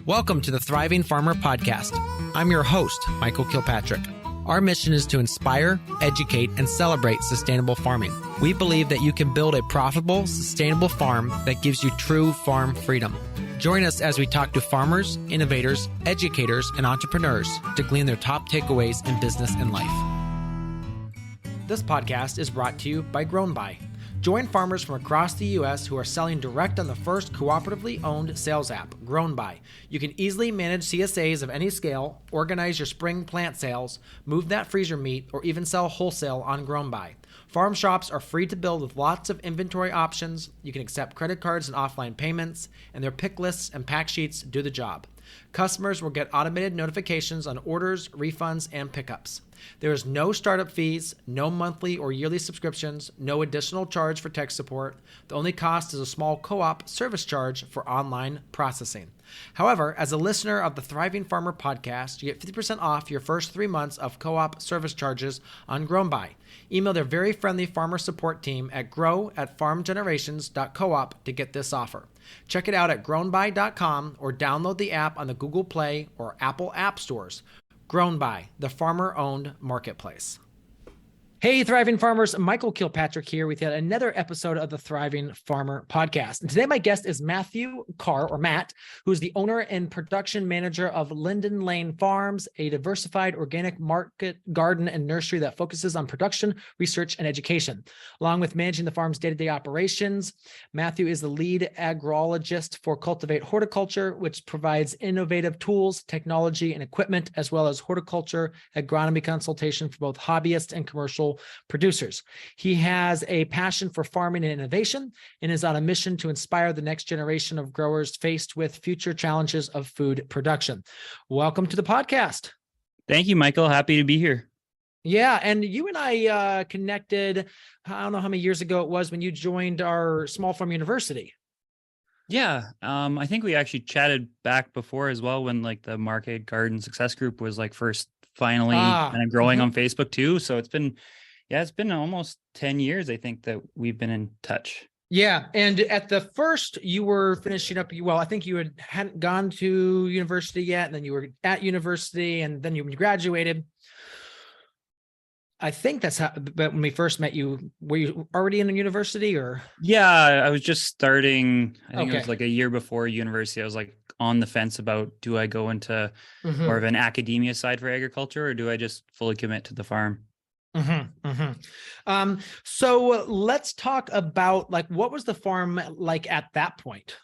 Welcome to the Thriving Farmer Podcast. I'm your host, Michael Kilpatrick. Our mission is to inspire, educate, and celebrate sustainable farming. We believe that you can build a profitable, sustainable farm that gives you true farm freedom. Join us as we talk to farmers, innovators, educators, and entrepreneurs to glean their top takeaways in business and life. This podcast is brought to you by Grown By. Join farmers from across the U.S. who are selling direct on the first cooperatively owned sales app, Grown By. You can easily manage CSAs of any scale, organize your spring plant sales, move that freezer meat, or even sell wholesale on Grown By. Farm shops are free to build with lots of inventory options. You can accept credit cards and offline payments, and their pick lists and pack sheets do the job. Customers will get automated notifications on orders, refunds, and pickups. There is no startup fees, no monthly or yearly subscriptions, no additional charge for tech support. The only cost is a small co-op service charge for online processing. However, as a listener of the Thriving Farmer podcast, you get 50% off your first 3 months of co-op service charges on Grown By. Email their very friendly farmer support team at grow@farmgenerations.coop to get this offer. Check it out at grownby.com or download the app on the Google Play or Apple App Stores. Grown By, the farmer-owned marketplace. Hey, Thriving Farmers, Michael Kilpatrick here with yet another episode of the Thriving Farmer Podcast. And today my guest is Matthew Carr, or Matt, who's the owner and production manager of Linden Lane Farms, a diversified organic market garden and nursery that focuses on production, research, and education. Along with managing the farm's day-to-day operations, Matthew is the lead agrologist for Cultivate Horticulture, which provides innovative tools, technology, and equipment, as well as horticulture agronomy consultation for both hobbyists and commercial producers. He has a passion for farming and innovation and is on a mission to inspire the next generation of growers faced with future challenges of food production. Welcome to the podcast. Thank you, Michael. Happy to be here. Yeah, and you and I connected, I don't know how many years ago it was when you joined our small farm university. Yeah, I think we actually chatted back before as well when like the Market Garden Success Group was like first finally kind of growing on Facebook too. So it's been almost 10 years, I think, that we've been in touch. Yeah. And at the first, you were finishing up, well, I think you hadn't gone to university yet, and then you were at university, and then you graduated. I think that's how, but when we first met you, were you already in a university or? Yeah, I was just starting. I think it was like a year before university. I was like on the fence about, do I go into more of an academia side for agriculture, or do I just fully commit to the farm? So let's talk about like, what was the farm like at that point?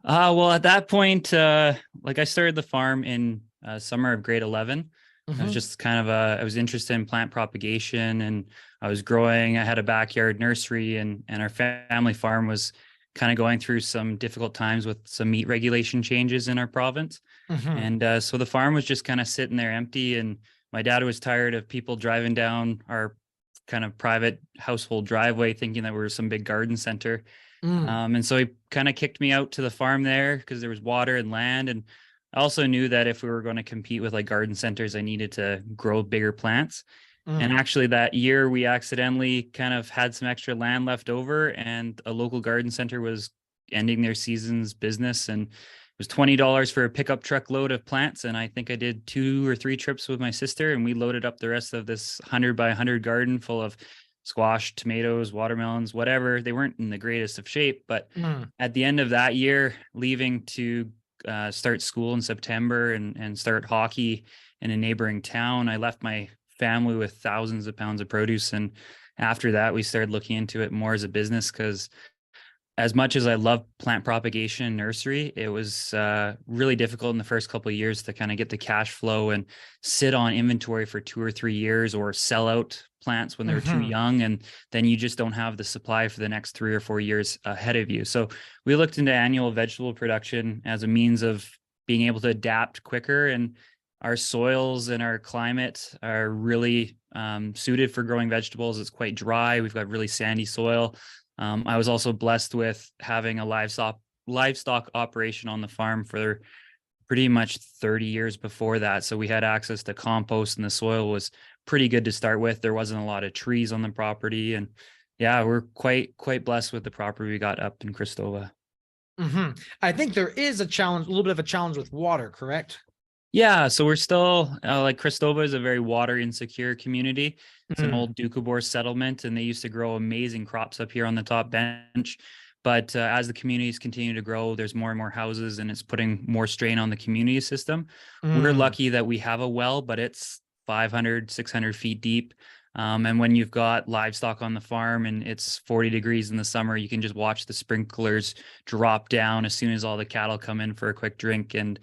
Well, at that point, like I started the farm in summer of grade 11. I was just I was interested in plant propagation, and I was growing. I had a backyard nursery, and our family farm was kind of going through some difficult times with some meat regulation changes in our province. And so the farm was just kind of sitting there empty, and my dad was tired of people driving down our kind of private household driveway thinking that we were some big garden center. And so he kind of kicked me out to the farm there because there was water and land. And I also knew that if we were going to compete with like garden centers, I needed to grow bigger plants. And actually that year we accidentally kind of had some extra land left over, and a local garden center was ending their season's business, and it was $20 for a pickup truck load of plants. And I think I did 2 or 3 trips with my sister, and we loaded up the rest of this 100 by 100 garden full of squash, tomatoes, watermelons, whatever. They weren't in the greatest of shape, but at the end of that year, leaving to start school in September and start hockey in a neighboring town, I left my family with thousands of pounds of produce. And after that, we started looking into it more as a business, because as much as I love plant propagation and nursery, it was really difficult in the first couple of years to kind of get the cash flow and sit on inventory for 2 or 3 years, or sell out plants when they're too young, and then you just don't have the supply for the next 3 or 4 years ahead of you. So we looked into annual vegetable production as a means of being able to adapt quicker, and our soils and our climate are really suited for growing vegetables. It's quite dry. We've got really sandy soil. I was also blessed with having a livestock operation on the farm for pretty much 30 years before that. So we had access to compost, and the soil was pretty good to start with. There wasn't a lot of trees on the property, and yeah, we're quite blessed with the property we got up in Krestova. I think there is a challenge, a little bit of a challenge with water, correct? Yeah, so we're still like Krestova is a very water insecure community. It's an Mm, old Doukhobor settlement, and they used to grow amazing crops up here on the top bench. But as the communities continue to grow, there's more and more houses, and it's putting more strain on the community system. We're mm, lucky that we have a well, but it's 500, 600 feet deep. And when you've got livestock on the farm and it's 40 degrees in the summer, you can just watch the sprinklers drop down as soon as all the cattle come in for a quick drink. And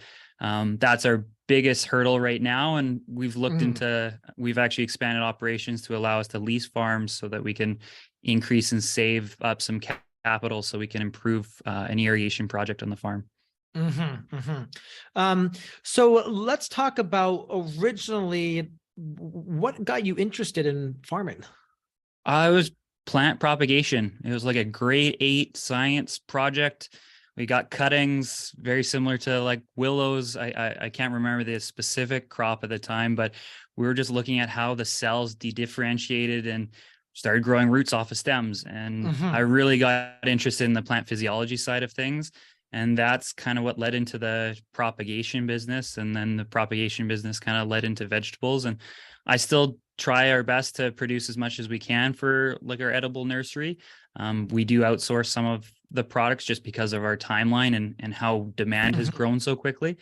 that's our biggest hurdle right now. And mm. we've actually expanded operations to allow us to lease farms so that we can increase and save up some capital so we can improve an irrigation project on the farm. Um, so let's talk about originally what got you interested in farming? It was plant propagation. It was like a grade 8 science project. We got cuttings very similar to like willows. I can't remember the specific crop at the time, but we were just looking at how the cells de-differentiated and started growing roots off of stems. And I Hmm. really got interested in the plant physiology side of things. And that's kind of what led into the propagation business. And then the propagation business kind of led into vegetables. And I still try our best to produce as much as we can for like our edible nursery. We do outsource some of the products just because of our timeline and how demand has Hmm. grown so quickly.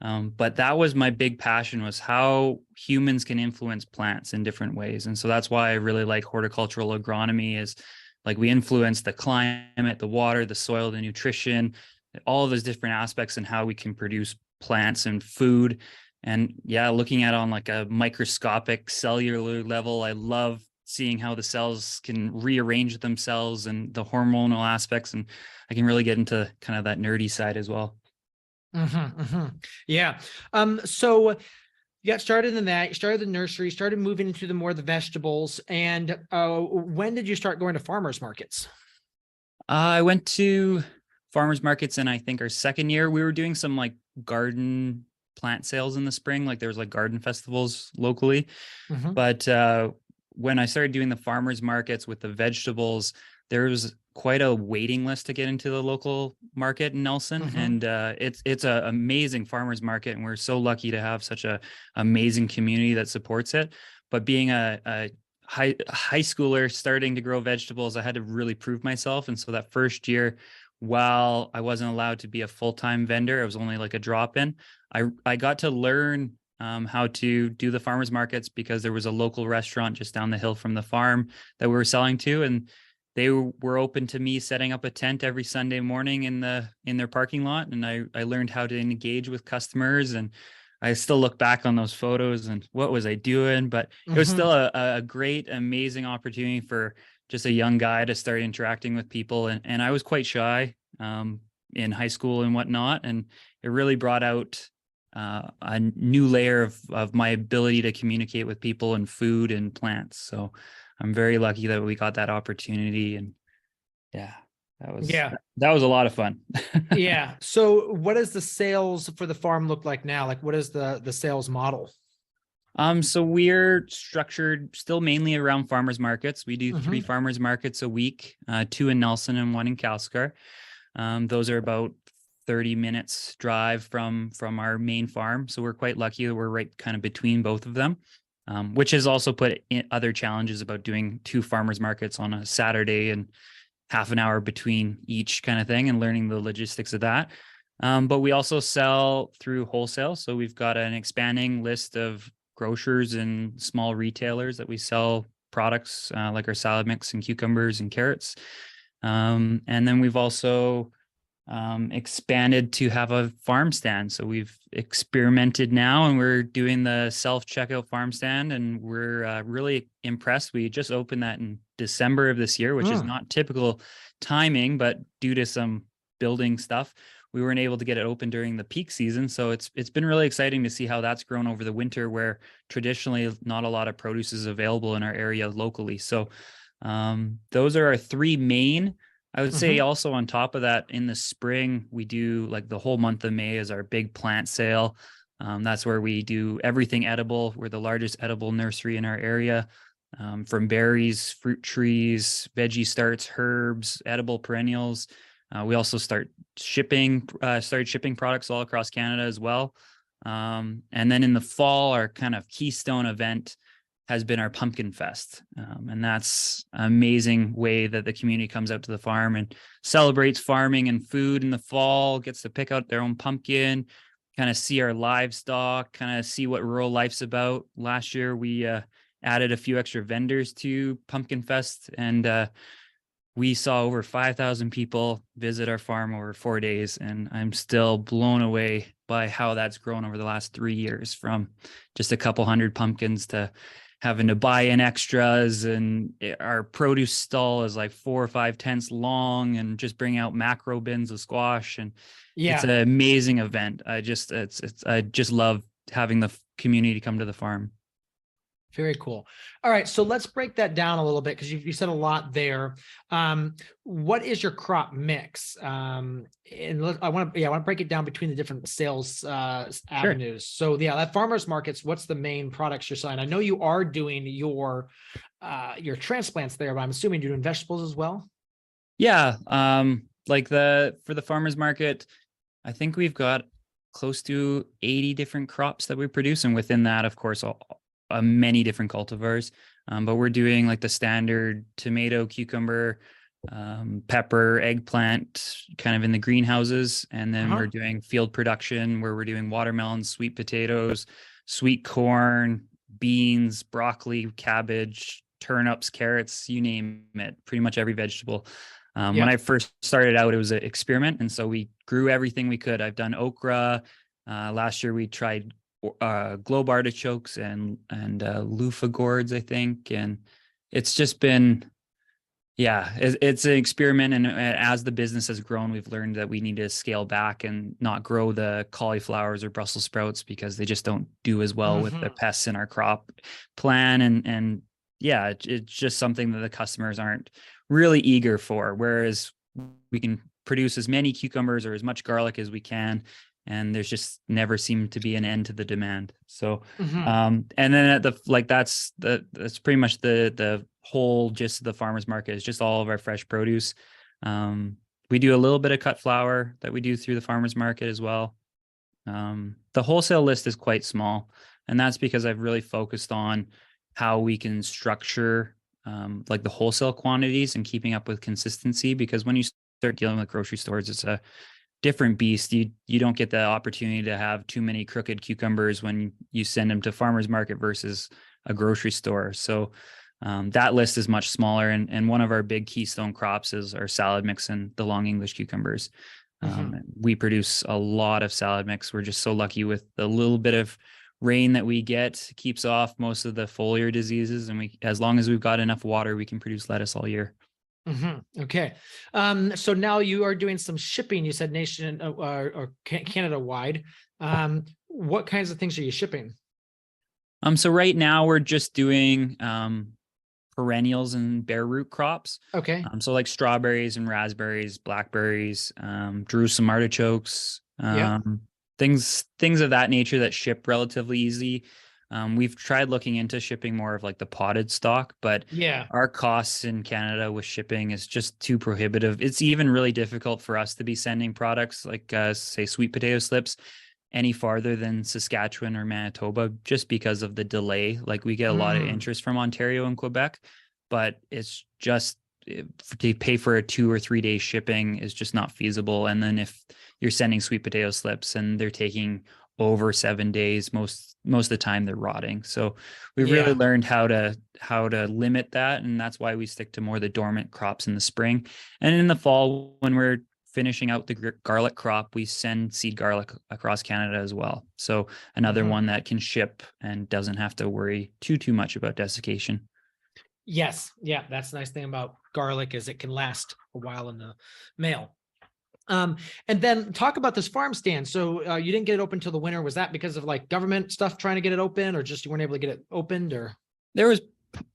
But that was my big passion, was how humans can influence plants in different ways. And so that's why I really like horticultural agronomy, is like we influence the climate, the water, the soil, the nutrition, all of those different aspects, and how we can produce plants and food. And yeah, looking at it on like a microscopic cellular level, I love seeing how the cells can rearrange themselves and the hormonal aspects. And I can really get into kind of that nerdy side as well. Yeah. So you got started in that, you started the nursery, started moving into the more the vegetables. And when did you start going to farmers markets? I went to farmers markets in, I think, our second year. We were doing some like garden plant sales in the spring. Like there was like garden festivals locally. Hmm. But when I started doing the farmers markets with the vegetables, there was quite a waiting list to get into the local market in Nelson. Hmm. And it's an amazing farmers market. And we're so lucky to have such a amazing community that supports it. But being a high schooler starting to grow vegetables, I had to really prove myself. And so that first year, while I wasn't allowed to be a full-time vendor, I was only like a drop-in. I got to learn how to do the farmers markets because there was a local restaurant just down the hill from the farm that we were selling to, and they were open to me setting up a tent every Sunday morning in their parking lot. And I learned how to engage with customers. And I still look back on those photos and what was I doing? But it was Hmm. still a great, amazing opportunity for just a young guy to start interacting with people. And I was quite shy in high school and whatnot. And it really brought out a new layer of my ability to communicate with people and food and plants. So I'm very lucky that we got that opportunity. And yeah, Yeah. that was a lot of fun. Yeah. So what does the sales for the farm look like now? Like what is the sales model? So we're structured still mainly around farmers markets. We do 3 Hmm. farmers markets a week, 2 in Nelson and 1 in Calscar. Those are about 30 minutes drive from our main farm. So we're quite lucky that we're right kind of between both of them, which has also put in other challenges about doing 2 farmers markets on a Saturday and half an hour between each kind of thing, and learning the logistics of that. But we also sell through wholesale. So we've got an expanding list of grocers and small retailers that we sell products like our salad mix and cucumbers and carrots. And then we've also expanded to have a farm stand. So we've experimented now, and we're doing the self checkout farm stand, and we're really impressed. We just opened that in December of this year, which is Mm. not typical timing, but due to some building stuff, we weren't able to get it open during the peak season. So it's been really exciting to see how that's grown over the winter, where traditionally not a lot of produce is available in our area locally. So those are our 3 main. I would say Hmm. also on top of that, in the spring, we do like the whole month of May is our big plant sale. That's where we do everything edible. We're the largest edible nursery in our area, from berries, fruit trees, veggie starts, herbs, edible perennials. We also started shipping products all across Canada as well. And then in the fall, our kind of keystone event has been our Pumpkin Fest. And that's an amazing way that the community comes out to the farm and celebrates farming and food in the fall, gets to pick out their own pumpkin, kind of see our livestock, kind of see what rural life's about. Last year, we added a few extra vendors to Pumpkin Fest, and we saw over 5,000 people visit our farm over 4 days, and I'm still blown away by how that's grown over the last 3 years, from just a couple hundred pumpkins to having to buy in extras. And our produce stall is like 4 or 5 tents long, and just bring out macro bins of squash. And it's an amazing event. I just love having the community come to the farm. Very cool. All right, so let's break that down a little bit, because you said a lot there. What is your crop mix? And I want to break it down between the different sales avenues. Sure. So that farmers markets, what's the main products you're selling? I know you are doing your transplants there, but I'm assuming you're doing vegetables as well. Yeah, for the farmers market, I think we've got close to 80 different crops that we produce, and within that, of course, many different cultivars, but we're doing like the standard tomato, cucumber, pepper, eggplant, kind of in the greenhouses. And then we're doing field production where we're doing watermelons, sweet potatoes, sweet corn, beans, broccoli, cabbage, turnips, carrots, you name it, pretty much every vegetable. When I first started out, it was an experiment, and so we grew everything we could. I've done okra. Last year we tried globe artichokes and loofah gourds, I think. And it's just been, it's an experiment. And as the business has grown, we've learned that we need to scale back and not grow the cauliflowers or Brussels sprouts, because they just don't do as well with the pests in our crop plan. And it's just something that the customers aren't really eager for. Whereas we can produce as many cucumbers or as much garlic as we can, and there's just never seemed to be an end to the demand. So, and then that's pretty much the whole gist of the farmers market, is just all of our fresh produce. We do a little bit of cut flower that we do through the farmers market as well. The wholesale list is quite small, and that's because I've really focused on how we can structure like the wholesale quantities and keeping up with consistency. Because when you start dealing with grocery stores, it's a different beast. You don't get the opportunity to have too many crooked cucumbers when you send them to farmers market versus a grocery store. So that list is much smaller. And one of our big keystone crops is our salad mix and the long English cucumbers. We produce a lot of salad mix. We're just so lucky with the little bit of rain that we get, keeps off most of the foliar diseases. And as long as we've got enough water, we can produce lettuce all year. Okay. So now you are doing some shipping, you said nation or Canada wide. What kinds of things are you shipping? So right now we're just doing perennials and bare root crops. Okay. So like strawberries and raspberries, blackberries, Jerusalem artichokes, things of that nature that ship relatively easy. We've tried looking into shipping more of like the potted stock, but our costs in Canada with shipping is just too prohibitive. It's even really difficult for us to be sending products like say sweet potato slips any farther than Saskatchewan or Manitoba, just because of the delay. Like we get a lot of interest from Ontario and Quebec, but it's just to pay for a 2 or 3 day shipping is just not feasible. And then if you're sending sweet potato slips and they're taking over 7 days, most of the time they're rotting. So we've really learned how to limit that, and that's why we stick to more the dormant crops in the spring. And in the fall, when we're finishing out the garlic crop, we send seed garlic across Canada as well. So another one that can ship and doesn't have to worry too much about desiccation. Yes. Yeah. That's the nice thing about garlic, is it can last a while in the mail. And then talk about this farm stand. So you didn't get it open till the winter. Was that because of like government stuff trying to get it open, or just you weren't able to get it opened? Or there was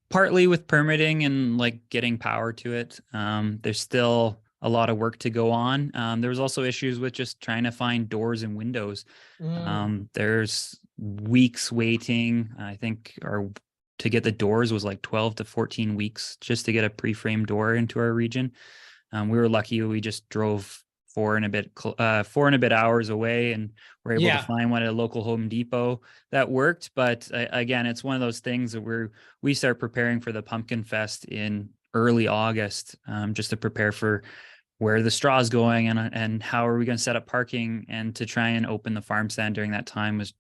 partly with permitting and like getting power to it. There's still a lot of work to go on. There was also issues with just trying to find doors and windows. There's weeks waiting. I think to get the doors was like 12 to 14 weeks just to get a pre-framed door into our region. We were lucky; we just drove 4 and a bit hours away, and were able to Yeah. find one at a local Home Depot that worked. But again, it's one of those things that we start preparing for the Pumpkin Fest in early August, just to prepare for where the straw is going, and how are we going to set up parking, and to try and open the farm stand during that time was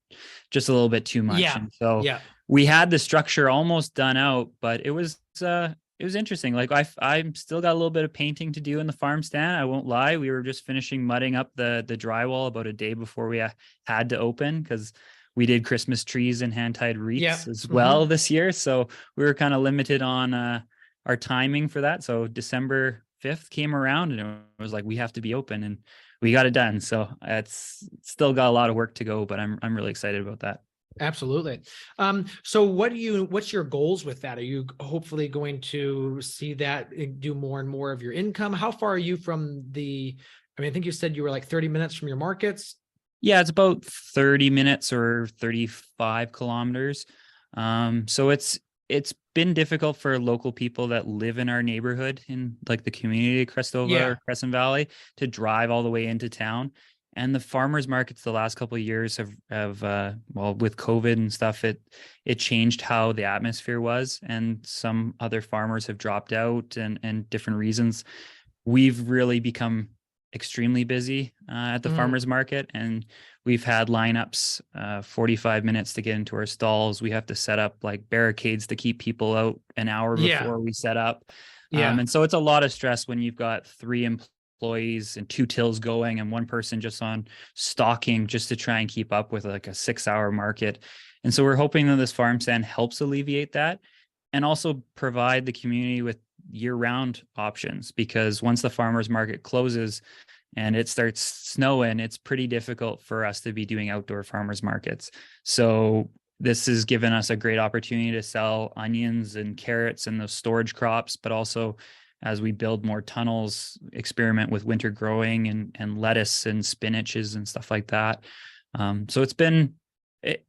just a little bit too much. Yeah. And so Yeah. we had the structure almost done out, but it was interesting. Like I'm still got a little bit of painting to do in the farm stand. I won't lie. We were just finishing mudding up the drywall about a day before we had to open, because we did Christmas trees and hand tied Yeah. wreaths as Mm-hmm. well this year. So we were kind of limited on our timing for that. So December 5th came around, and it was like, we have to be open, and we got it done. So it's still got a lot of work to go, but I'm really excited about that. Absolutely. So what's your goals with that? Are you hopefully going to see that do more and more of your income? How far are you from I think you said you were like 30 minutes from your markets. Yeah, it's about 30 minutes or 35 kilometers. So it's been difficult for local people that live in our neighborhood, in like the community of Krestova Yeah. or Crescent Valley, to drive all the way into town. And the farmers markets the last couple of years have well, with COVID and stuff, it changed how the atmosphere was, and some other farmers have dropped out, and different reasons. We've really become extremely busy at the farmers market, and we've had lineups 45 minutes to get into our stalls. We have to set up like barricades to keep people out an hour before we set up. Yeah. And so it's a lot of stress when you've got 3 employees and 2 tills going, and one person just on stocking, just to try and keep up with like a 6-hour market. And so we're hoping that this farm stand helps alleviate that, and also provide the community with year-round options, because once the farmers market closes and it starts snowing, it's pretty difficult for us to be doing outdoor farmers markets. So this has given us a great opportunity to sell onions and carrots and those storage crops, but also, as we build more tunnels, experiment with winter growing and lettuce and spinaches and stuff like that. So it's been,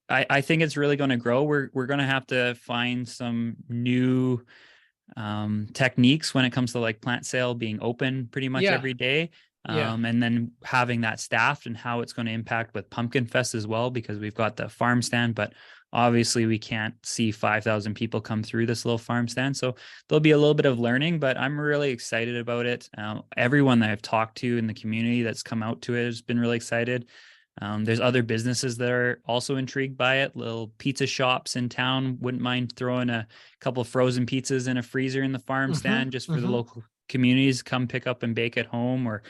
I think it's really going to grow. We're going to have to find some new techniques when it comes to like plant sale being open pretty much every day. And then having that staffed, and how it's going to impact with Pumpkin Fest as well, because we've got the farm stand, but obviously we can't see 5,000 people come through this little farm stand. So there'll be a little bit of learning, but I'm really excited about it. Everyone that I've talked to in the community that's come out to it has been really excited. There's other businesses that are also intrigued by it. Little pizza shops in town wouldn't mind throwing a couple of frozen pizzas in a freezer in the farm stand, just for the local communities come pick up and bake at home. Or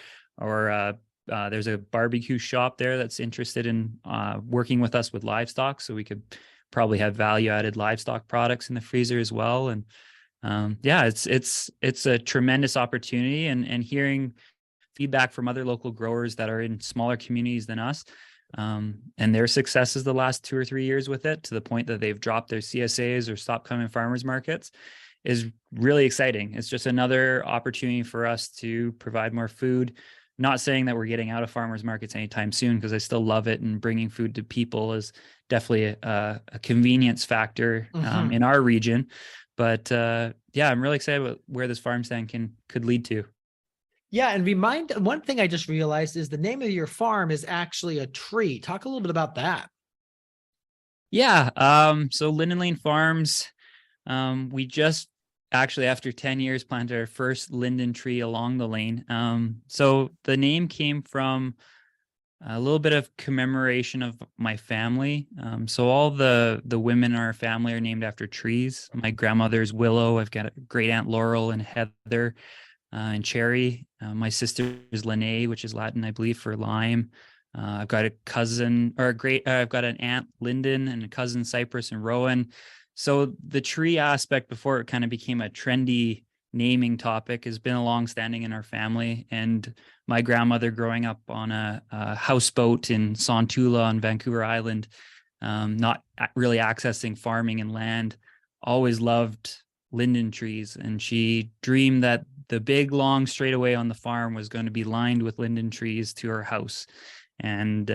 there's a barbecue shop there that's interested in working with us with livestock, so we could probably have value-added livestock products in the freezer as well. And it's a tremendous opportunity, and hearing feedback from other local growers that are in smaller communities than us, and their successes the last 2 or 3 years with it, to the point that they've dropped their CSAs or stopped coming farmers markets, is really exciting. It's just another opportunity for us to provide more food. Not saying that we're getting out of farmers markets anytime soon, because I still love it, and bringing food to people is definitely a convenience factor in our region. But I'm really excited about where this farm stand could lead to. Yeah, and one thing I just realized is the name of your farm is actually a tree. Talk a little bit about that. Yeah. So Linden Lane Farms, we just actually, after 10 years, planted our first linden tree along the lane. So the name came from a little bit of commemoration of my family. So all the women in our family are named after trees. My grandmother's Willow. I've got a great aunt Laurel and Heather and Cherry. My sister's Linnae, which is Latin, I believe, for lime. I've got a cousin, I've got an aunt Linden, and a cousin Cypress and Rowan. So the tree aspect, before it kind of became a trendy naming topic, has been a long-standing in our family. And my grandmother, growing up on a houseboat in Sontula on Vancouver Island, not really accessing farming and land, always loved linden trees. And she dreamed that the big, long straightaway on the farm was going to be lined with linden trees to her house. And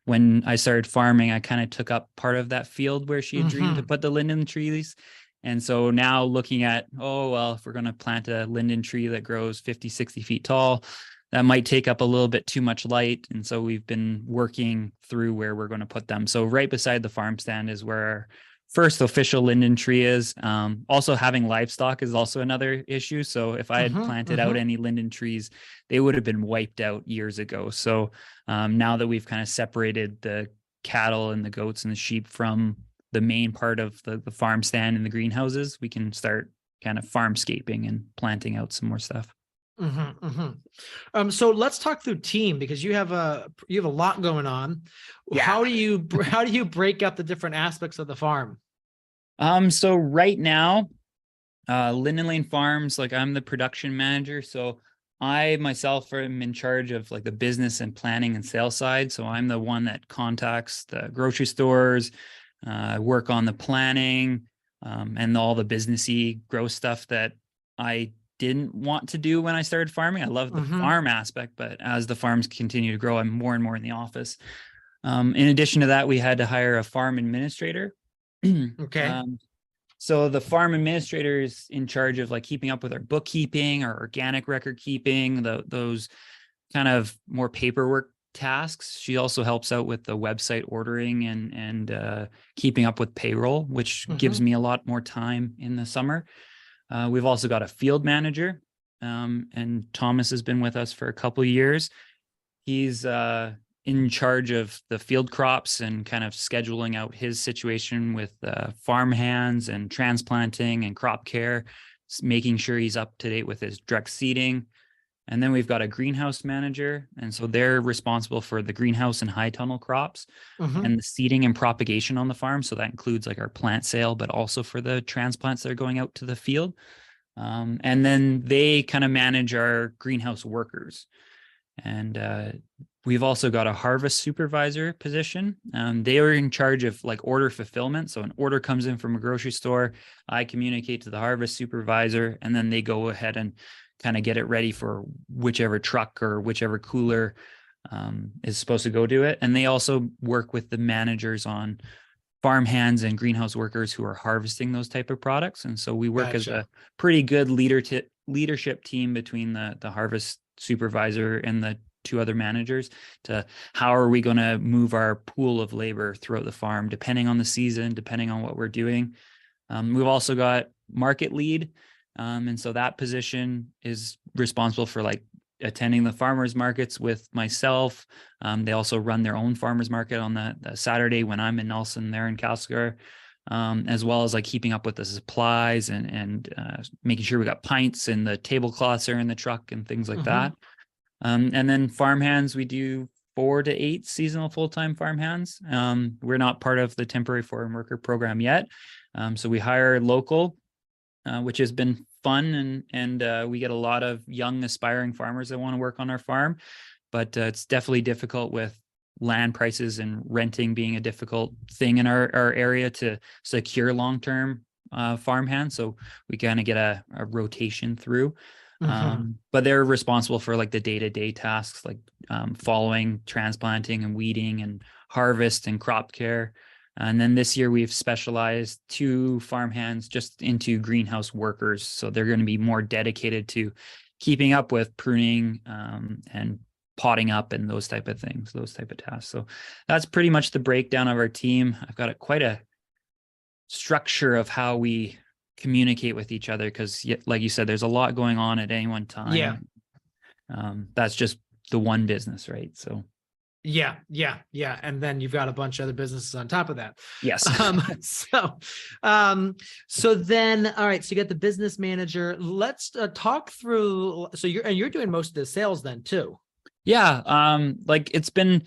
when I started farming, I kind of took up part of that field where she had dreamed to put the linden trees. And so now looking at, oh, well, if we're going to plant a linden tree that grows 50, 60 feet tall, that might take up a little bit too much light. And so we've been working through where we're going to put them. So right beside the farm stand is where our first official linden tree is. Also having livestock is also another issue. So if I had planted out any linden trees, they would have been wiped out years ago. So now that we've kind of separated the cattle and the goats and the sheep from the main part of the farm stand and the greenhouses, we can start kind of farmscaping and planting out some more stuff. So let's talk through team, because you have a lot going on. Yeah. How do you break up the different aspects of the farm? So right now, Linden Lane Farms, like I'm the production manager. So I myself am in charge of like the business and planning and sales side. So I'm the one that contacts the grocery stores, work on the planning, and all the businessy growth stuff that I didn't want to do when I started farming. I love the farm aspect, but as the farms continue to grow, I'm more and more in the office. In addition to that, we had to hire a farm administrator. Okay. So the farm administrator is in charge of like keeping up with our bookkeeping, our organic record keeping, those kind of more paperwork tasks. She also helps out with the website ordering and keeping up with payroll, which gives me a lot more time in the summer. We've also got a field manager, and Thomas has been with us for a couple of years. He's in charge of the field crops and kind of scheduling out his situation with farm hands and transplanting and crop care, making sure he's up to date with his direct seeding. And then we've got a greenhouse manager. And so they're responsible for the greenhouse and high tunnel crops and the seeding and propagation on the farm. So that includes like our plant sale, but also for the transplants that are going out to the field. And then they kind of manage our greenhouse workers. And we've also got a harvest supervisor position. They are in charge of like order fulfillment. So an order comes in from a grocery store, I communicate to the harvest supervisor, and then they go ahead and kind of get it ready for whichever truck or whichever cooler is supposed to go do it. And they also work with the managers on farm hands and greenhouse workers who are harvesting those type of products. And so we work as a pretty good leadership team between the harvest supervisor and the two other managers to how are we going to move our pool of labor throughout the farm, depending on the season, depending on what we're doing. We've also got market lead. And so that position is responsible for like attending the farmers markets with myself. They also run their own farmers market on the Saturday when I'm in Nelson, they're in Castlegar, as well as like keeping up with the supplies and making sure we got pints and the tablecloths are in the truck and things like that. And then farm hands, we do 4 to 8 seasonal full-time farm hands. We're not part of the temporary foreign worker program yet. So we hire local, which has been fun, and we get a lot of young aspiring farmers that want to work on our farm, but it's definitely difficult with land prices and renting being a difficult thing in our area to secure long-term farm hands. So we kind of get a rotation through. But they're responsible for like the day-to-day tasks, like following, transplanting and weeding and harvest and crop care. And then this year we've specialized 2 farm hands just into greenhouse workers. So they're going to be more dedicated to keeping up with pruning and potting up and those type of things, those type of tasks. So that's pretty much the breakdown of our team. I've got quite a structure of how we communicate with each other because, like you said, there's a lot going on at any one time. Yeah. That's just the one business, right? So Yeah. And then you've got a bunch of other businesses on top of that. Yes. So then, all right. So you got the business manager. Let's talk through. So you're doing most of the sales then too. Yeah. Like it's been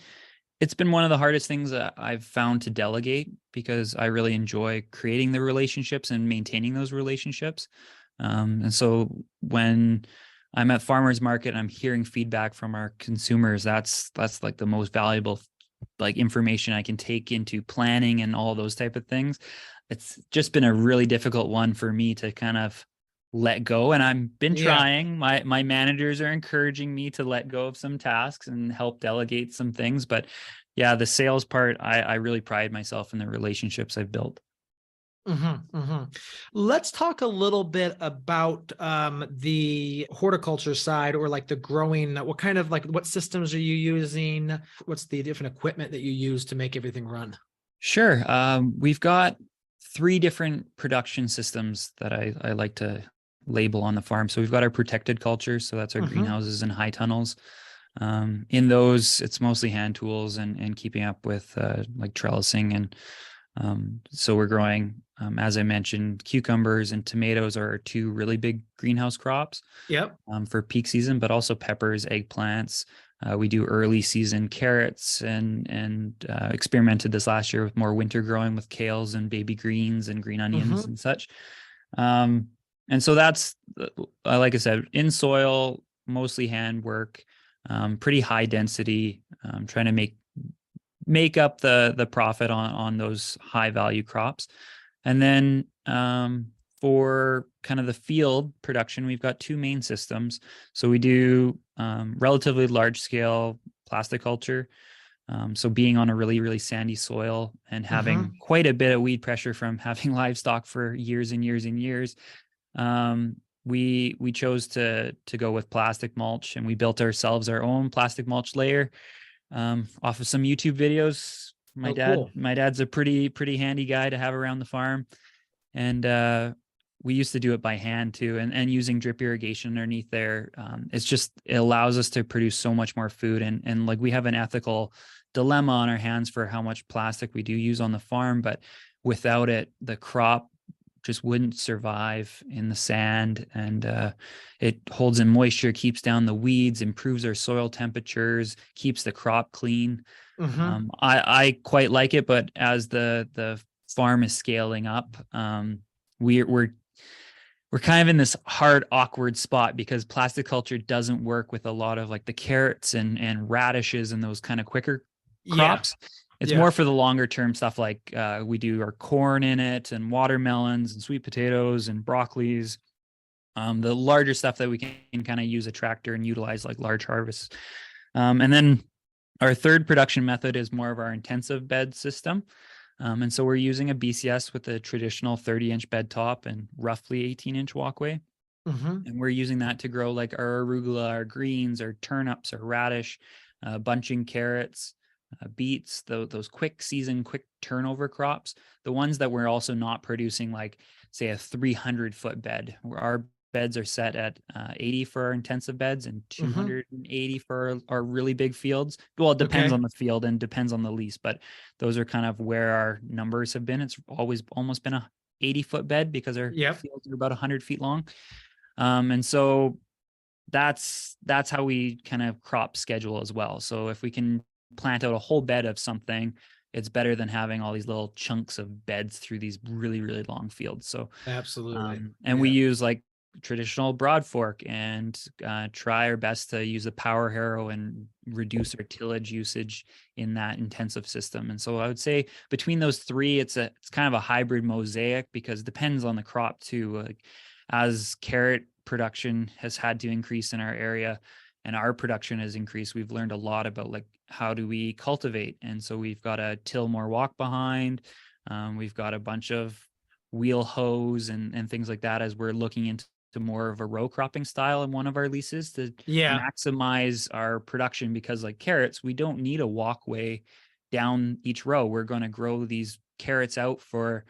one of the hardest things that I've found to delegate because I really enjoy creating the relationships and maintaining those relationships. And so when I'm at farmers market and I'm hearing feedback from our consumers, that's like the most valuable like information I can take into planning and all those type of things. It's just been a really difficult one for me to kind of let go. And I've been trying. My managers are encouraging me to let go of some tasks and help delegate some things. But yeah, the sales part, I really pride myself in the relationships I've built. Let's talk a little bit about the horticulture side, or like the growing. What kind of, like, what systems are you using? What's the different equipment that you use to make everything run? Sure. We've got three different production systems that I like to label on the farm. So we've got our protected culture. So that's our greenhouses and high tunnels. In those, it's mostly hand tools and keeping up with like trellising. And so we're growing, as I mentioned, cucumbers and tomatoes are our two really big greenhouse crops. Yep. For peak season, but also peppers, eggplants. We do early season carrots and experimented this last year with more winter growing with kales and baby greens and green onions and such. And so that's, like I said, in soil, mostly handwork, pretty high density, trying to make up the profit on those high value crops. And then for kind of the field production, we've got two main systems. So we do relatively large scale plasticulture. So being on a really, really sandy soil and having quite a bit of weed pressure from having livestock for years and years and years, we chose to go with plastic mulch, and we built ourselves our own plastic mulch layer off of some YouTube videos. My dad's a pretty handy guy to have around the farm. And we used to do it by hand too, and using drip irrigation underneath there. It allows us to produce so much more food. And like, we have an ethical dilemma on our hands for how much plastic we do use on the farm, but without it, the crop just wouldn't survive in the sand. And it holds in moisture, keeps down the weeds, improves our soil temperatures, keeps the crop clean. I quite like it, but as the farm is scaling up, we're kind of in this hard, awkward spot because plastic culture doesn't work with a lot of like the carrots and radishes and those kind of quicker crops. It's more for the longer term stuff, like we do our corn in it, and watermelons and sweet potatoes and broccolis. The larger stuff that we can kind of use a tractor and utilize, like large harvests. And then our third production method is more of our intensive bed system. And so we're using a BCS with a traditional 30-inch bed top and roughly 18-inch walkway. And we're using that to grow like our arugula, our greens, our turnips, our radish, bunching carrots, beets, those quick season, quick turnover crops. The ones that we're also not producing, like say a 300-foot bed, where our beds are set at 80 for our intensive beds and 280 for our really big fields. Well, it depends on the field and depends on the lease, but those are kind of where our numbers have been. It's always almost been a 80-foot bed because our fields are about 100 feet long. And so that's how we kind of crop schedule as well. So if we can plant out a whole bed of something, it's better than having all these little chunks of beds through these really, really long fields. So absolutely. And we use like traditional broad fork and try our best to use the power harrow and reduce our tillage usage in that intensive system. And so I would say between those three, it's kind of a hybrid mosaic, because it depends on the crop too. Like, as carrot production has had to increase in our area and our production has increased, we've learned a lot about like, how do we cultivate? And so we've got to till more walk behind. We've got a bunch of wheel hoes and things like that, as we're looking into more of a row cropping style in one of our leases to maximize our production. Because like carrots, we don't need a walkway down each row. We're going to grow these carrots out for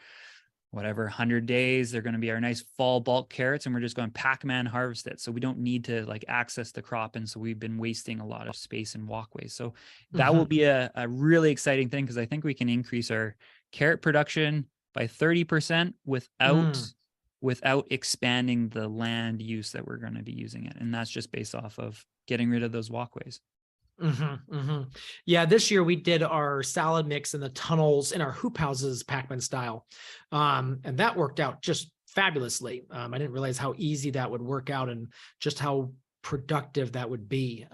whatever 100 days. They're going to be our nice fall bulk carrots, and we're just going to Pac-Man harvest it. So we don't need to like access the crop. And so we've been wasting a lot of space and walkways. So that will be a really exciting thing, because I think we can increase our carrot production by 30% without expanding the land use that we're going to be using it. And that's just based off of getting rid of those walkways. Yeah, this year we did our salad mix in the tunnels in our hoop houses, Pac-Man style. And that worked out just fabulously. I didn't realize how easy that would work out and just how productive that would be.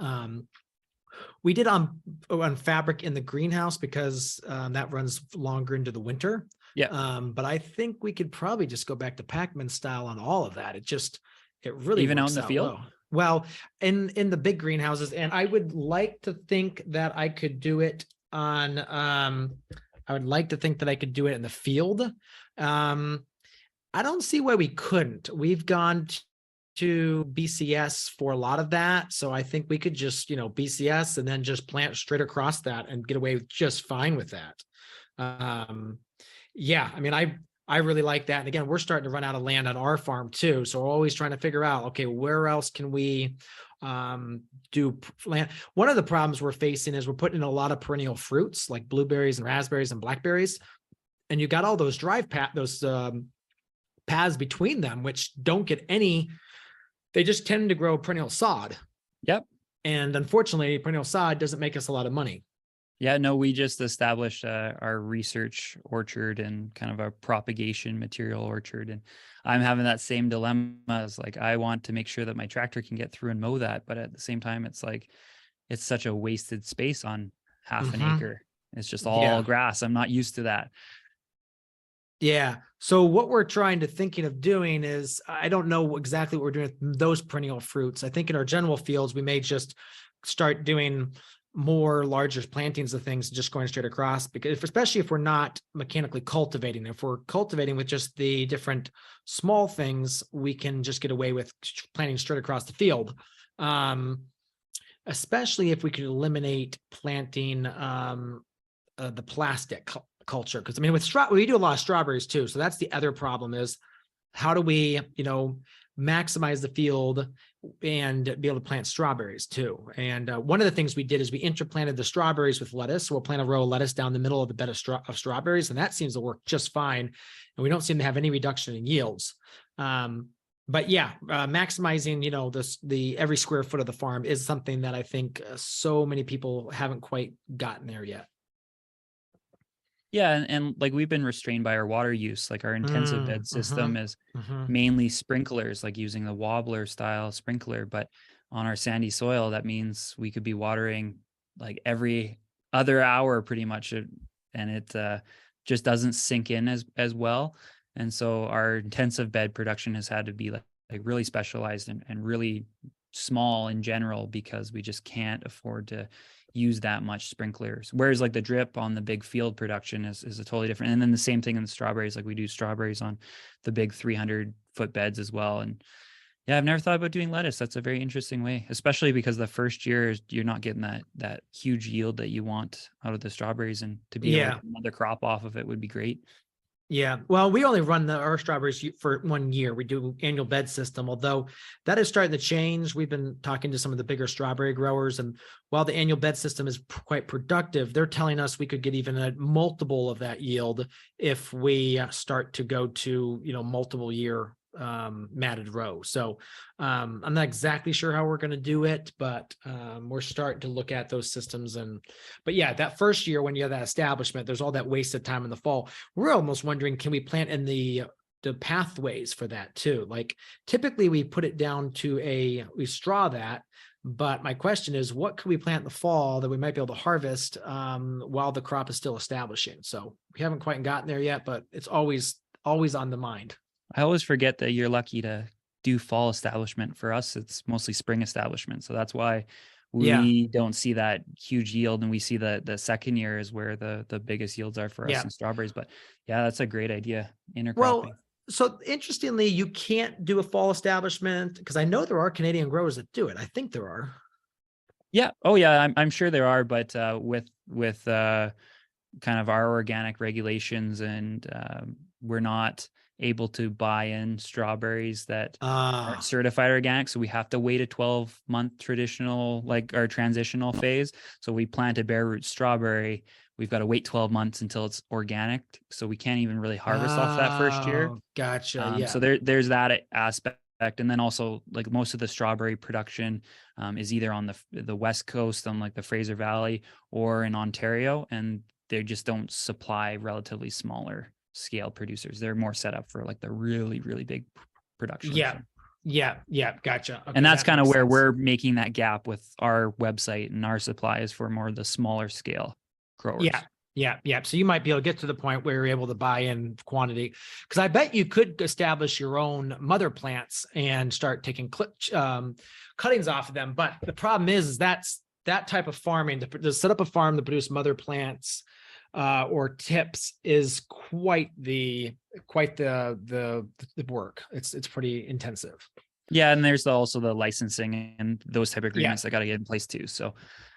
We did on fabric in the greenhouse because that runs longer into the winter. But I think we could probably just go back to Pac-Man style on all of that. It really even out in the field. Well, in the big greenhouses, and I would like to think that I could do it on I would like to think that I could do it in the field. I don't see why we couldn't. We've gone to BCS for a lot of that. So I think we could just, BCS and then just plant straight across that and get away just fine with that. Yeah, I mean, I really like that. And again, we're starting to run out of land on our farm too. So we're always trying to figure out, okay, where else can we do land? One of the problems we're facing is we're putting in a lot of perennial fruits like blueberries and raspberries and blackberries. And you got all those paths between them, which don't get they just tend to grow perennial sod. Yep. And unfortunately, perennial sod doesn't make us a lot of money. Yeah, no, we just established our research orchard and kind of a propagation material orchard. And I'm having that same dilemma as like, I want to make sure that my tractor can get through and mow that. But at the same time, it's like, it's such a wasted space on half an acre. It's just all grass. I'm not used to that. Yeah. So what we're thinking of doing is, I don't know exactly what we're doing with those perennial fruits. I think in our general fields, we may just start doing more larger plantings of things, just going straight across, because especially if we're not mechanically cultivating, if we're cultivating with just the different small things, we can just get away with planting straight across the field. Especially if we could eliminate planting the plastic culture. Because I mean, we do a lot of strawberries too. So that's the other problem is, how do we, maximize the field and be able to plant strawberries too? And one of the things we did is we interplanted the strawberries with lettuce. So we'll plant a row of lettuce down the middle of the bed of strawberries, and that seems to work just fine. And we don't seem to have any reduction in yields. But yeah, maximizing, the every square foot of the farm is something that I think so many people haven't quite gotten there yet. Yeah, and like we've been restrained by our water use. Like our intensive bed system is mainly sprinklers, like using the wobbler style sprinkler. But on our sandy soil, that means we could be watering like every other hour pretty much, and it just doesn't sink in as well. And so our intensive bed production has had to be like really specialized and really small in general, because we just can't afford to use that much sprinklers. Whereas like the drip on the big field production is a totally different. And then the same thing in the strawberries, like we do strawberries on the big 300-foot beds as well. And yeah, I've never thought about doing lettuce. That's a very interesting way, especially because the first year you're not getting that huge yield that you want out of the strawberries, and to be able to get another crop off of it would be great. Yeah. Well, we only run our strawberries for 1 year. We do annual bed system, although that is starting to change. We've been talking to some of the bigger strawberry growers, and while the annual bed system is quite productive, they're telling us we could get even a multiple of that yield if we start to go to, multiple year matted row. So I'm not exactly sure how we're going to do it, but we're starting to look at those systems. But yeah, that first year when you have that establishment, there's all that wasted time in the fall. We're almost wondering, can we plant in the pathways for that too? Like typically we put it down to we straw that. But my question is, what could we plant in the fall that we might be able to harvest while the crop is still establishing? So we haven't quite gotten there yet, but it's always on the mind. I always forget that you're lucky to do fall establishment. For us, it's mostly spring establishment. So that's why we don't see that huge yield. And we see that the second year is where the biggest yields are for us in strawberries. But yeah, that's a great idea. Intercropping. Well, so interestingly, you can't do a fall establishment, because I know there are Canadian growers that do it. I think there are. Yeah. Oh yeah. I'm sure there are, but with kind of our organic regulations, and we're not able to buy in strawberries that aren't certified organic. So we have to wait a 12-month traditional, like our transitional phase. So we plant a bare root strawberry. We've got to wait 12 months until it's organic. So we can't even really harvest off that first year. Gotcha. Yeah. So there's that aspect. And then also like most of the strawberry production is either on the West Coast, on like the Fraser Valley, or in Ontario. And they just don't supply relatively smaller scale producers. They're more set up for like the really, really big production. Yeah. Gotcha. Okay, and that's kind of where we're making that gap with our website and our supplies for more of the smaller scale growers. Yeah. So you might be able to get to the point where you're able to buy in quantity, because I bet you could establish your own mother plants and start taking cuttings off of them. But the problem is that's that type of farming, to set up a farm to produce mother plants. or tips is quite the work. It's pretty intensive. Yeah, and there's also the licensing and those type of agreements that got to get in place too. So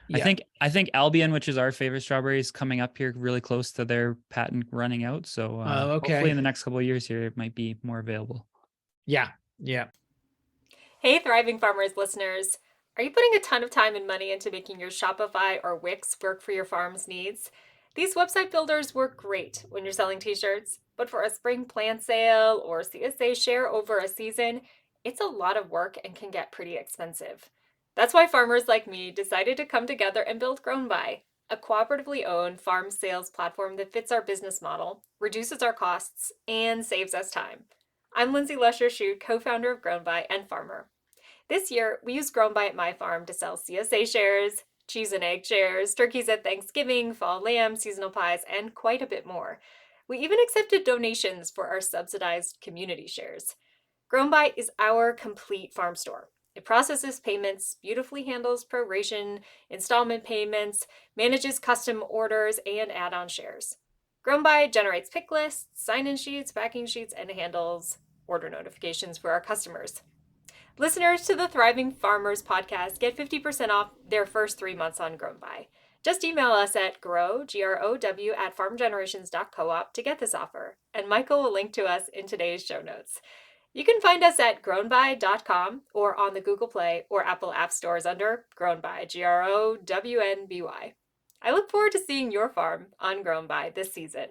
Yeah. I think Albion, which is our favorite strawberry, is coming up here really close to their patent running out. So hopefully in the next couple of years here, it might be more available. Yeah. Hey, Thriving Farmers listeners. Are you putting a ton of time and money into making your Shopify or Wix work for your farm's needs? These website builders work great when you're selling t-shirts, but for a spring plant sale or CSA share over a season, it's a lot of work and can get pretty expensive. That's why farmers like me decided to come together and build Grown By, a cooperatively owned farm sales platform that fits our business model, reduces our costs, and saves us time. I'm Lindsay Lusher-Shute, co-founder of Grown By and farmer. This year, we used Grown By at my farm to sell CSA shares, cheese and egg shares, turkeys at Thanksgiving, fall lamb, seasonal pies, and quite a bit more. We even accepted donations for our subsidized community shares. Grown By is our complete farm store. It processes payments, beautifully handles proration, installment payments, manages custom orders, and add-on shares. Grown By generates pick lists, sign-in sheets, packing sheets, and handles order notifications for our customers. Listeners to the Thriving Farmers podcast get 50% off their first 3 months on Grown By. Just email us at GROW, at farmgenerations.coop to get this offer, and Michael will link to us in today's show notes. You can find us at grownby.com or on the Google Play or Apple App Stores under Grown By, GROWNBY. I look forward to seeing your farm on Grown By this season.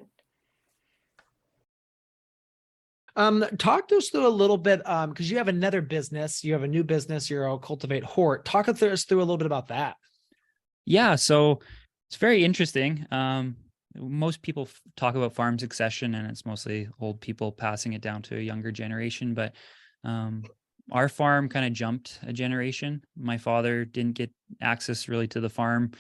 Talk to us through a little bit, because you have another business, you have a new business, you're Cultivate Hort. Talk us through a little bit about that. Yeah, so it's very interesting. Most people talk about farm succession, and it's mostly old people passing it down to a younger generation. But our farm kind of jumped a generation. My father didn't get access really to the farm,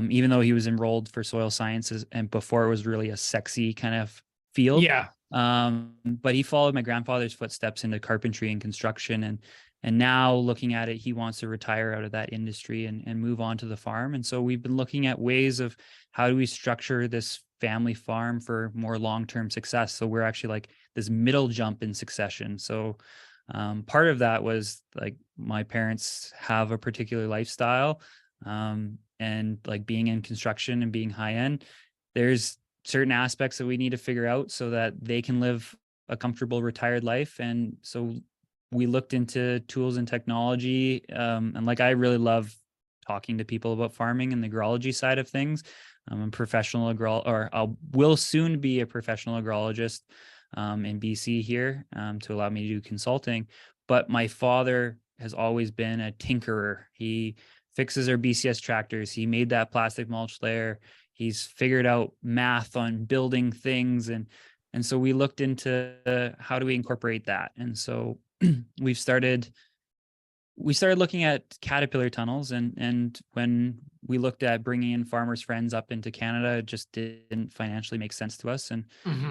even though he was enrolled for soil sciences, and before it was really a sexy kind of field. Yeah. But he followed my grandfather's footsteps into carpentry and construction, and now looking at it, he wants to retire out of that industry and move on to the farm. And so we've been looking at ways of how do we structure this family farm for more long-term success. So we're actually like this middle jump in succession. So part of that was like my parents have a particular lifestyle, and like being in construction and being high end, there's certain aspects that we need to figure out so that they can live a comfortable retired life. And so we looked into tools and technology. And like, I really love talking to people about farming and the agrology side of things. I'm a professional I will soon be a professional agrologist in BC here to allow me to do consulting. But my father has always been a tinkerer. He fixes our BCS tractors. He made that plastic mulch layer. He's figured out math on building things. And so we looked into how do we incorporate that. And so we started looking at caterpillar tunnels. And when we looked at bringing in farmers' friends up into Canada, it just didn't financially make sense to us. And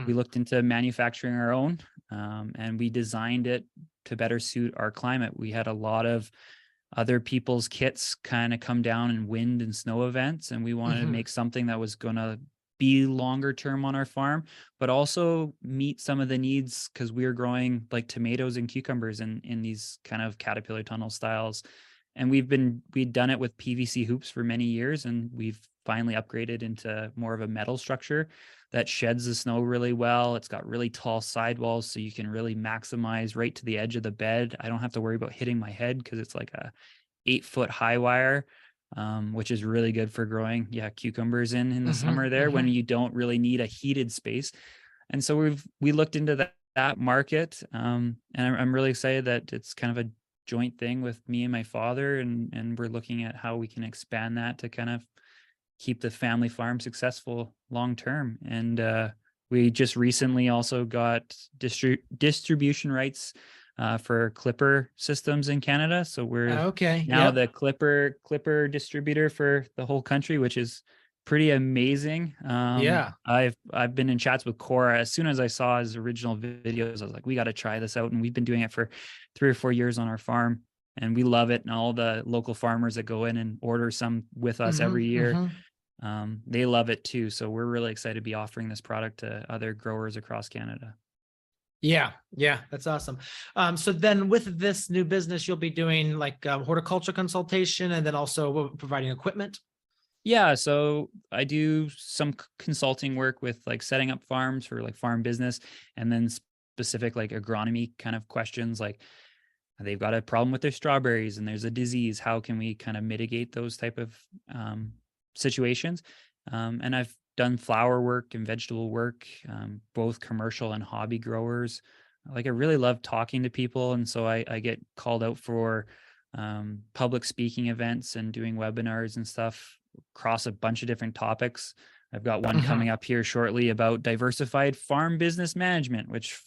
we looked into manufacturing our own, and we designed it to better suit our climate. We had a lot of other people's kits kind of come down in wind and snow events, and we wanted to make something that was going to be longer term on our farm, but also meet some of the needs, because we were growing like tomatoes and cucumbers in these kind of caterpillar tunnel styles. And we'd done it with PVC hoops for many years, and we've finally upgraded into more of a metal structure that sheds the snow really well. It's got really tall sidewalls, so you can really maximize right to the edge of the bed. I don't have to worry about hitting my head because it's like a 8-foot high wire, which is really good for growing cucumbers in the summer there when you don't really need a heated space. And so we looked into that market, and I'm really excited that it's kind of a joint thing with me and my father, and we're looking at how we can expand that to kind of keep the family farm successful long term. And we just recently also got distribution rights for Clipper systems in Canada. So we're now the Clipper distributor for the whole country, which is pretty amazing. I've been in chats with Cora. As soon as I saw his original videos, I was like, we got to try this out. And we've been doing it for 3 or 4 years on our farm, and we love it. And all the local farmers that go in and order some with us every year, they love it too. So we're really excited to be offering this product to other growers across Canada. Yeah, that's awesome. So then with this new business, you'll be doing like horticulture consultation and then also providing equipment. Yeah, so I do some consulting work with like setting up farms for like farm business, and then specific like agronomy kind of questions, like they've got a problem with their strawberries and there's a disease. How can we kind of mitigate those type of situations? And I've done flower work and vegetable work, both commercial and hobby growers. Like I really love talking to people, and so I get called out for public speaking events and doing webinars and stuff across a bunch of different topics. I've got one coming up here shortly about diversified farm business management, which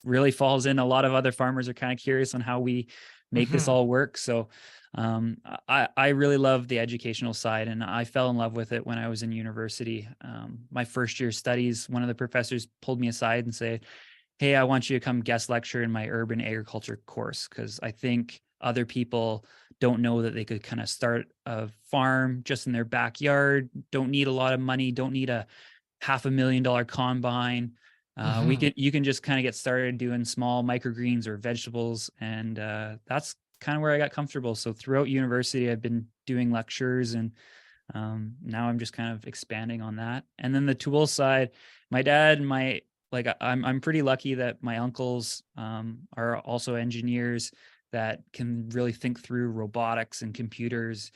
really falls in. A lot of other farmers are kind of curious on how we make this all work. So I really love the educational side, and I fell in love with it when I was in university. My first year studies, one of the professors pulled me aside and said, "Hey, I want you to come guest lecture in my urban agriculture course, because I think other people don't know that they could kind of start a farm just in their backyard, don't need a lot of money, don't need a $500,000 combine. You can just kind of get started doing small microgreens or vegetables." And that's kind of where I got comfortable. So throughout university, I've been doing lectures, and now I'm just kind of expanding on that. And then the tools side, my dad and I'm pretty lucky that my uncles are also engineers that can really think through robotics and computers.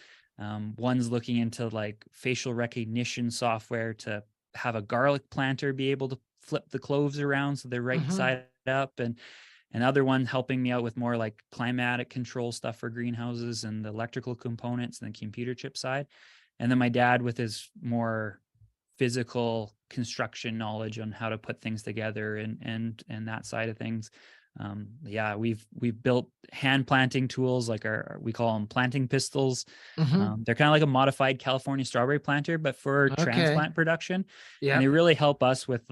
One's looking into like facial recognition software to have a garlic planter be able to flip the cloves around so they're right side up, and another one helping me out with more like climatic control stuff for greenhouses and the electrical components and the computer chip side. And then my dad with his more physical construction knowledge on how to put things together and that side of things. We've built hand planting tools, like we call them planting pistols. They're kind of like a modified California strawberry planter, but for transplant production. And they really help us with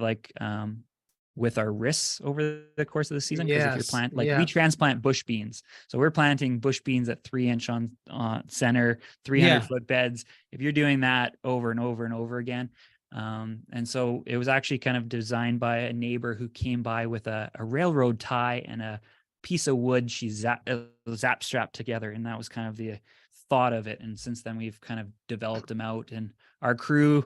our risks over the course of the season. Because if you're we transplant bush beans. So we're planting bush beans at 3-inch on center, 300-foot beds. If you're doing that over and over and over again. And so it was actually kind of designed by a neighbor who came by with a railroad tie and a piece of wood she zap strapped together. And that was kind of the thought of it. And since then we've kind of developed them out, and our crew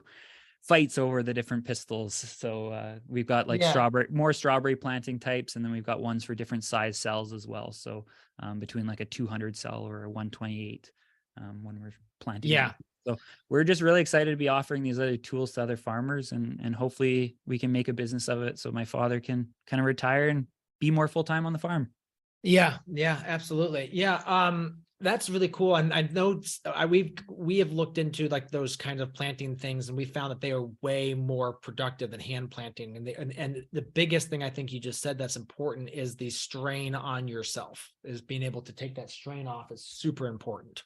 fights over the different pistols. So we've got like more strawberry planting types, and then we've got ones for different size cells as well. So between like a 200 cell or a 128 when we're planting. So we're just really excited to be offering these other tools to other farmers, and hopefully we can make a business of it so my father can kind of retire and be more full-time on the farm. Yeah, absolutely. That's really cool. And I know we have looked into like those kinds of planting things, and we found that they are way more productive than hand planting. And the biggest thing I think you just said that's important is the strain on yourself, is being able to take that strain off is super important.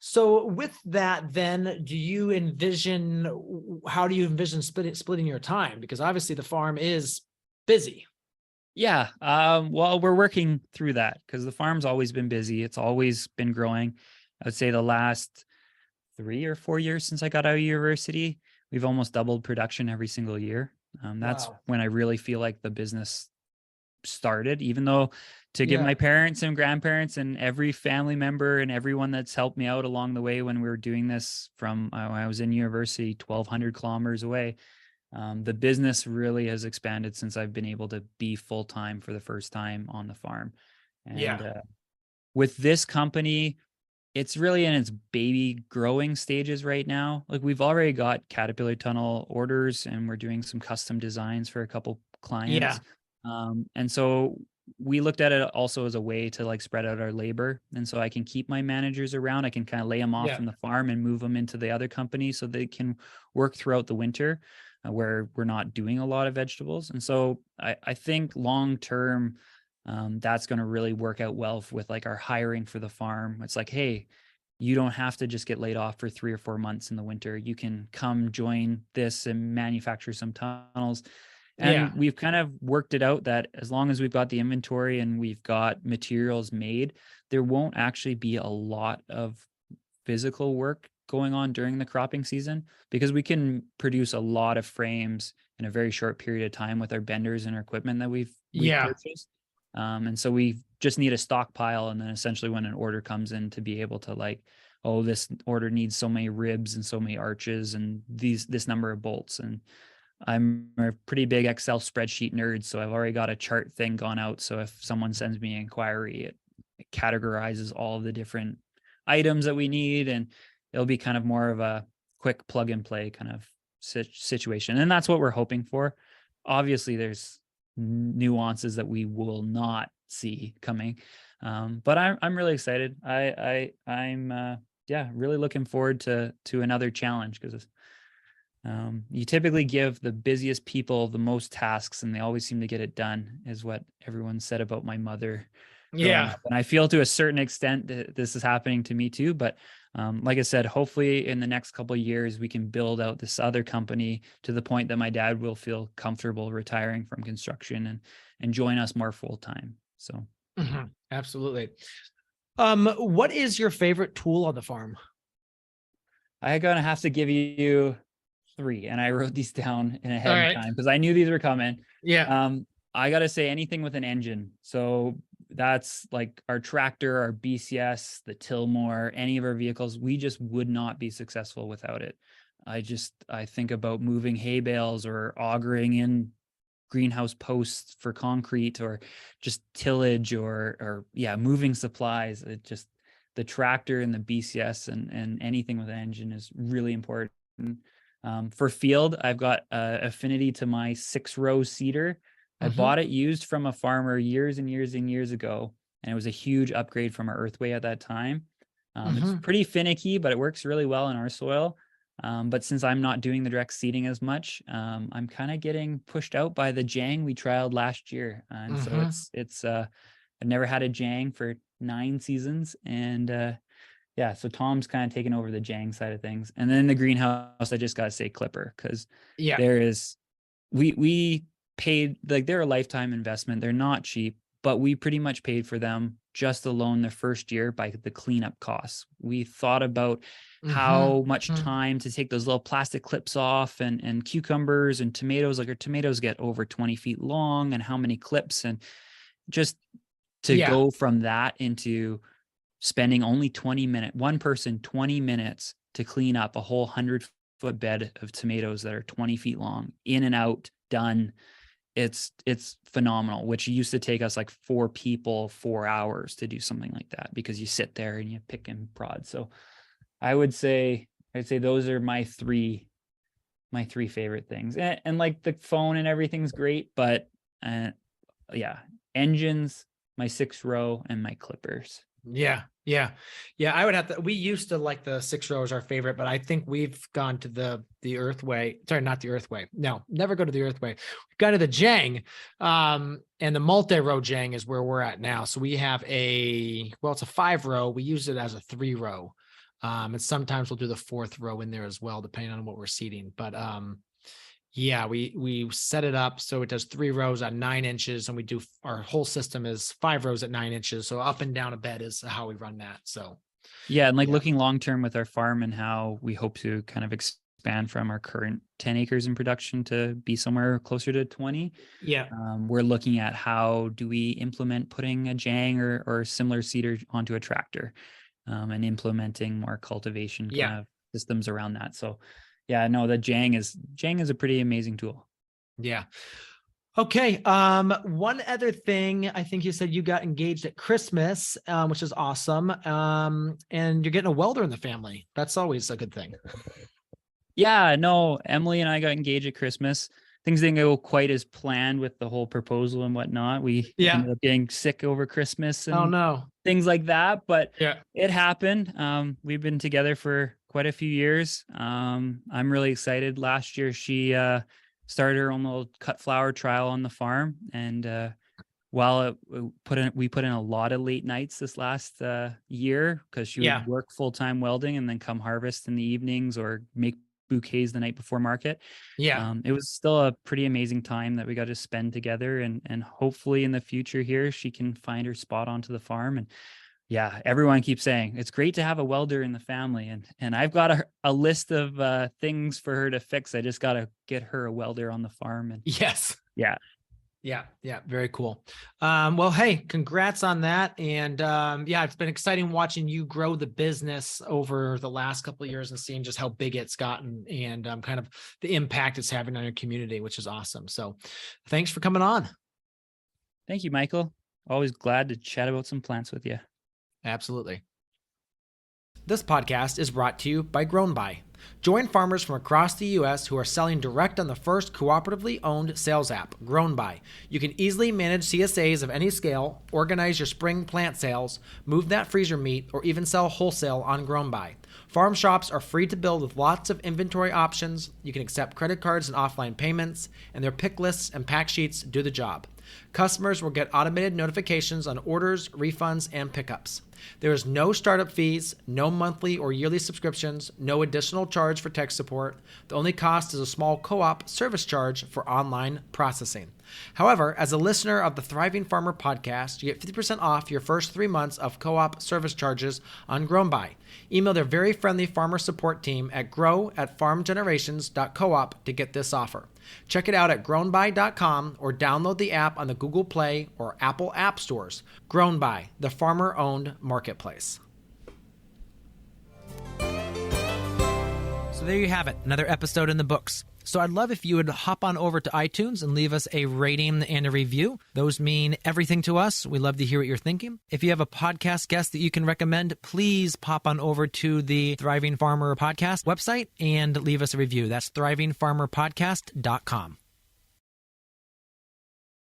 So with that, then how do you envision splitting your time? Because obviously the farm is busy. Yeah. Well, we're working through that because the farm's always been busy. It's always been growing. I would say the last 3 or 4 years since I got out of university, we've almost doubled production every single year. That's when I really feel like the business started, even though to give my parents and grandparents and every family member and everyone that's helped me out along the way when we were doing this from when I was in university, 1,200 kilometers away. The business really has expanded since I've been able to be full-time for the first time on the farm. And with this company, it's really in its baby growing stages right now. Like we've already got Caterpillar tunnel orders, and we're doing some custom designs for a couple clients. And so we looked at it also as a way to like spread out our labor. And so I can keep my managers around. I can kind of lay them off from the farm and move them into the other company so they can work throughout the winter where we're not doing a lot of vegetables. And so I think long-term, that's going to really work out well with like our hiring for the farm. It's like, hey, you don't have to just get laid off for 3 or 4 months in the winter. You can come join this and manufacture some tunnels. And we've kind of worked it out that as long as we've got the inventory and we've got materials made, there won't actually be a lot of physical work going on during the cropping season, because we can produce a lot of frames in a very short period of time with our benders and our equipment that we've purchased. And so we just need a stockpile, and then essentially when an order comes in, to be able to like, oh, this order needs so many ribs and so many arches and this number of bolts. And I'm a pretty big Excel spreadsheet nerd, so I've already got a chart thing gone out. So if someone sends me an inquiry, it categorizes all of the different items that we need, and it'll be kind of more of a quick plug and play kind of situation. And that's what we're hoping for. Obviously, there's nuances that we will not see coming, but I'm really excited. I'm really looking forward to another challenge, because you typically give the busiest people the most tasks, and they always seem to get it done, is what everyone said about my mother. And I feel to a certain extent that this is happening to me too. But like I said, hopefully in the next couple of years, we can build out this other company to the point that my dad will feel comfortable retiring from construction and join us more full time. So Absolutely. What is your favorite tool on the farm? I'm gonna have to give you 3, and I wrote these down in ahead of time because I knew these were coming. I gotta say, anything with an engine. So that's like our tractor, our BCS, the Tillmore, any of our vehicles. We just would not be successful without it. I think about moving hay bales or augering in greenhouse posts for concrete, or just tillage, or moving supplies. It just, the tractor and the BCS and anything with an engine is really important. For field, I've got affinity to my 6-row seeder. I bought it used from a farmer years and years and years ago, and it was a huge upgrade from our Earthway at that time. It's pretty finicky, but it works really well in our soil. But since I'm not doing the direct seeding as much, I'm kind of getting pushed out by the Jang we trialed last year. And so it's I've never had a Jang for 9 seasons. And so Tom's kind of taken over the Jang side of things. And then the greenhouse, I just got to say Clipper, because we paid, like, they're a lifetime investment. They're not cheap, but we pretty much paid for them just alone the first year by the cleanup costs. We thought about how much time to take those little plastic clips off, and cucumbers and tomatoes. Like, our tomatoes get over 20 feet long, and how many clips, and just to go from that into spending only 20 minutes to clean up a whole 100-foot bed of tomatoes that are 20 feet long, in and out, done. It's phenomenal, which used to take us like 4 people, 4 hours to do something like that, because you sit there and you pick and prod. So I'd say those are my three favorite things. And like, the phone and everything's great, but engines, my 6-row, and my clippers. I would have to, we used to like the 6-row as our favorite, but I think we've gone to the Earthway. Sorry, not the Earthway. No, never go to the Earthway. We've gone to the Jang, and the multi-row Jang is where we're at now. So we have it's a 5-row. We use it as a 3-row. And sometimes we'll do the 4th row in there as well, depending on what we're seeding. But we set it up so it does 3 rows at 9 inches, and we do, our whole system is 5 rows at 9 inches. So up and down a bed is how we run that. So and looking long term with our farm, and how we hope to kind of expand from our current 10 acres in production to be somewhere closer to 20. We're looking at how do we implement putting a Jang or similar seeder onto a tractor, and implementing more cultivation kind of systems around that. So the Jang is a pretty amazing tool. Okay. One other thing, I think you said you got engaged at Christmas, which is awesome. And you're getting a welder in the family. That's always a good thing. Emily and I got engaged at Christmas. Things didn't go quite as planned with the whole proposal and whatnot. We ended up getting sick over Christmas and things like that, but it happened. We've been together for quite a few years. I'm really excited. Last year, she started her own little cut flower trial on the farm, and while we put in a lot of late nights this last year, because she would work full-time welding and then come harvest in the evenings or make bouquets the night before market. It was still a pretty amazing time that we got to spend together, and hopefully in the future here she can find her spot onto the farm. And Yeah, everyone keeps saying it's great to have a welder in the family, and I've got a list of things for her to fix. I just got to get her a welder on the farm. And Yes. yeah. Yeah. Very cool. Well, hey, congrats on that. And yeah, it's been exciting watching you grow the business over the last couple of years and seeing just how big it's gotten and kind of the impact it's having on your community, which is awesome. So thanks for coming on. Thank you, Michael. Always glad to chat about some plants with you. Absolutely. This podcast is brought to you by Grown By. Join farmers from across the U.S. who are selling direct on the first cooperatively owned sales app, Grown By. You can easily manage CSAs of any scale, organize your spring plant sales, move that freezer meat, or even sell wholesale on Grown By. Farm shops are free to build with lots of inventory options. You can accept credit cards and offline payments, and their pick lists and pack sheets do the job. Customers will get automated notifications on orders, refunds, and pickups. There is no startup fees, no monthly or yearly subscriptions, no additional charge for tech support. The only cost is a small co-op service charge for online processing. However, as a listener of the Thriving Farmer podcast, you get 50% off your first 3 months of co-op service charges on Grown By. Email their very friendly farmer support team at grow@farmgenerations.coop to get this offer. Check it out at grownby.com or download the app on the Google Play or Apple App Stores. Grown By, the farmer-owned marketplace. So there you have it, another episode in the books. So I'd love if you would hop on over to iTunes and leave us a rating and a review. Those mean everything to us. We love to hear what you're thinking. If you have a podcast guest that you can recommend, please pop on over to the Thriving Farmer podcast website and leave us a review. That's thrivingfarmerpodcast.com.